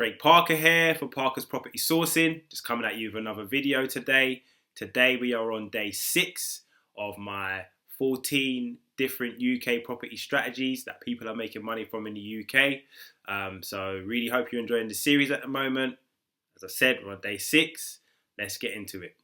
Craig Parker here for Parker's Property Sourcing, just coming at you with another video today. Today we are on day 6 of my 14 different UK property strategies that people are making money from in the UK. So really hope you're enjoying the series at the moment. As I said, we're on day 6. Let's get into it.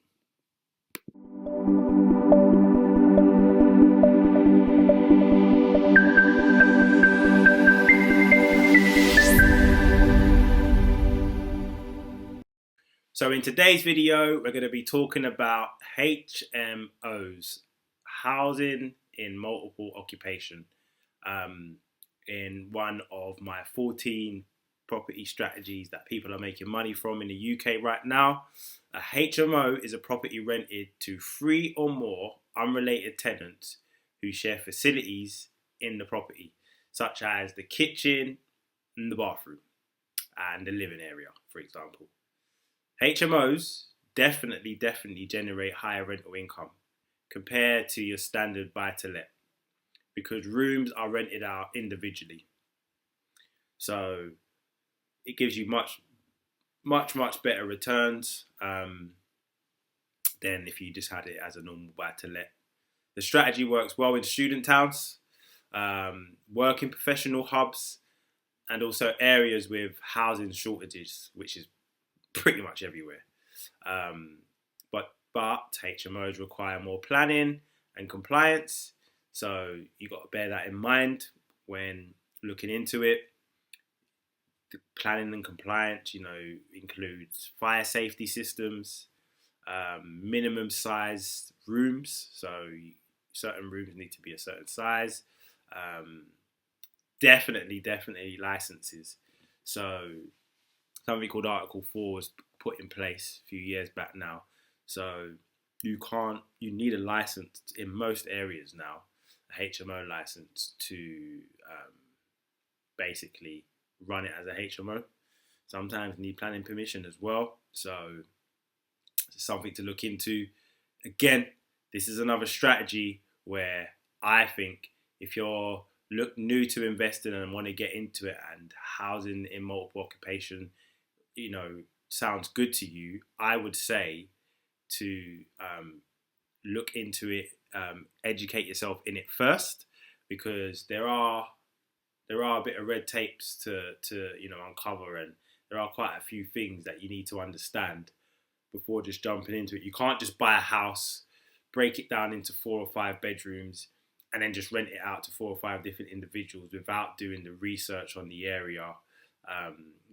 So in today's video, we're going to be talking about HMOs, housing in multiple occupation, in one of my 14 property strategies that people are making money from in the UK right now. A HMO is a property rented to 3 or more unrelated tenants who share facilities in the property, such as the kitchen and the bathroom and the living area, for example. HMOs definitely generate higher rental income compared to your standard buy-to-let because rooms are rented out individually. So it gives you much better returns than if you just had it as a normal buy-to-let. The strategy works well in student towns, working professional hubs, and also areas with housing shortages, which is pretty much everywhere. But HMOs require more planning and compliance, so you got to bear that in mind when looking into it. The planning and compliance, includes fire safety systems, minimum size rooms, so certain rooms need to be a certain size. Definitely licenses. So something called Article 4 was put in place a few years back now. So you need a license in most areas now, a HMO license to basically run it as a HMO. Sometimes you need planning permission as well. So it's something to look into. Again, this is another strategy where I think if you're new to investing and want to get into it, and housing in multiple occupation sounds good to you, I would say to look into it, educate yourself in it first, because there are a bit of red tapes to uncover, and there are quite a few things that you need to understand before just jumping into it. You can't just buy a house, break it down into 4 or 5 bedrooms, and then just rent it out to 4 or 5 different individuals without doing the research on the area,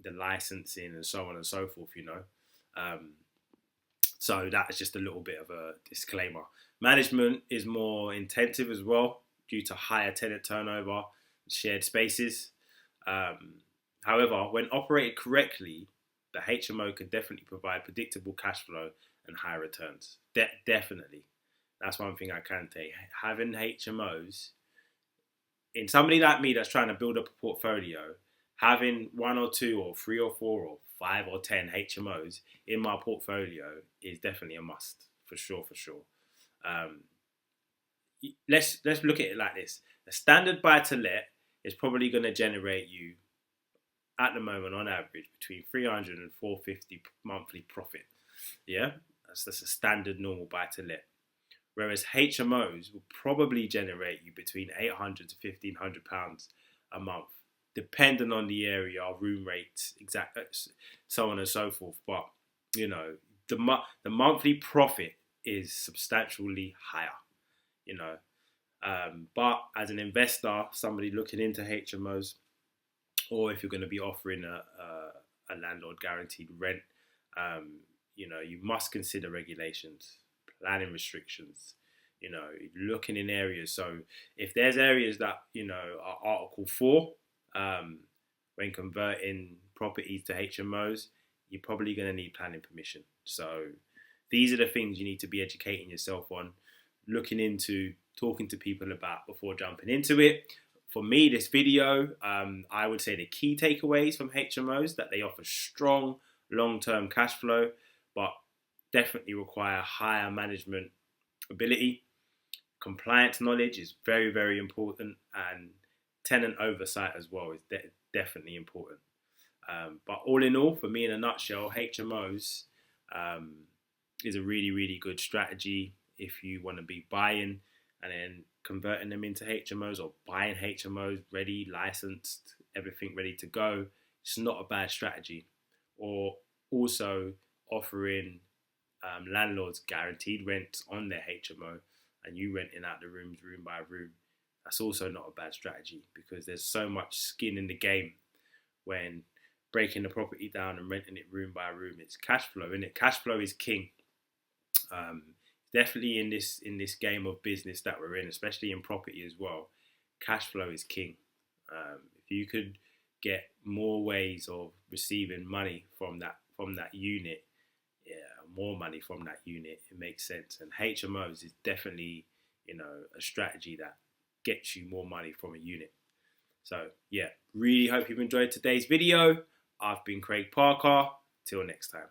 the licensing and so on and so forth, So that is just a little bit of a disclaimer. Management is more intensive as well due to higher tenant turnover, shared spaces. However, when operated correctly, the HMO can definitely provide predictable cash flow and high returns. Definitely. That's one thing I can say. Having HMOs, in somebody like me that's trying to build up a portfolio, having 1 or 2 or 3 or 4 or 5 or 10 HMOs in my portfolio is definitely a must, for sure. Let's look at it like this. A standard buy-to-let is probably going to generate you, at the moment, on average, between 300 and 450 monthly profit. Yeah, that's a standard normal buy-to-let. Whereas HMOs will probably generate you between £800 to £1,500 a month, depending on the area, room rates, so on and so forth. But the monthly profit is substantially higher. But as an investor, somebody looking into HMOs, or if you're going to be offering a landlord guaranteed rent, you must consider regulations, planning restrictions, looking in areas. So if there's areas that are Article 4, when converting properties to HMOs, you're probably going to need planning permission. So these are the things you need to be educating yourself on, looking into, talking to people about before jumping into it. For me, this video, I would say the key takeaways from HMOs, that they offer strong long-term cash flow, but definitely require higher management ability. Compliance knowledge is very important, and tenant oversight as well is definitely important. But all in all, for me in a nutshell, HMOs is a really, really good strategy if you want to be buying and then converting them into HMOs, or buying HMOs ready, licensed, everything ready to go. It's not a bad strategy. Or also offering landlords guaranteed rent on their HMO, and you renting out the rooms room by room. That's also not a bad strategy, because there's so much skin in the game when breaking the property down and renting it room by room. It's cash flow, isn't it? Cash flow is king. Definitely in this game of business that we're in, especially in property as well, cash flow is king. If you could get more ways of receiving money from that unit, more money from that unit, it makes sense. And HMOs is definitely, a strategy that gets you more money from a unit. So yeah, really hope you've enjoyed today's video. I've been Craig Parker. Till next time.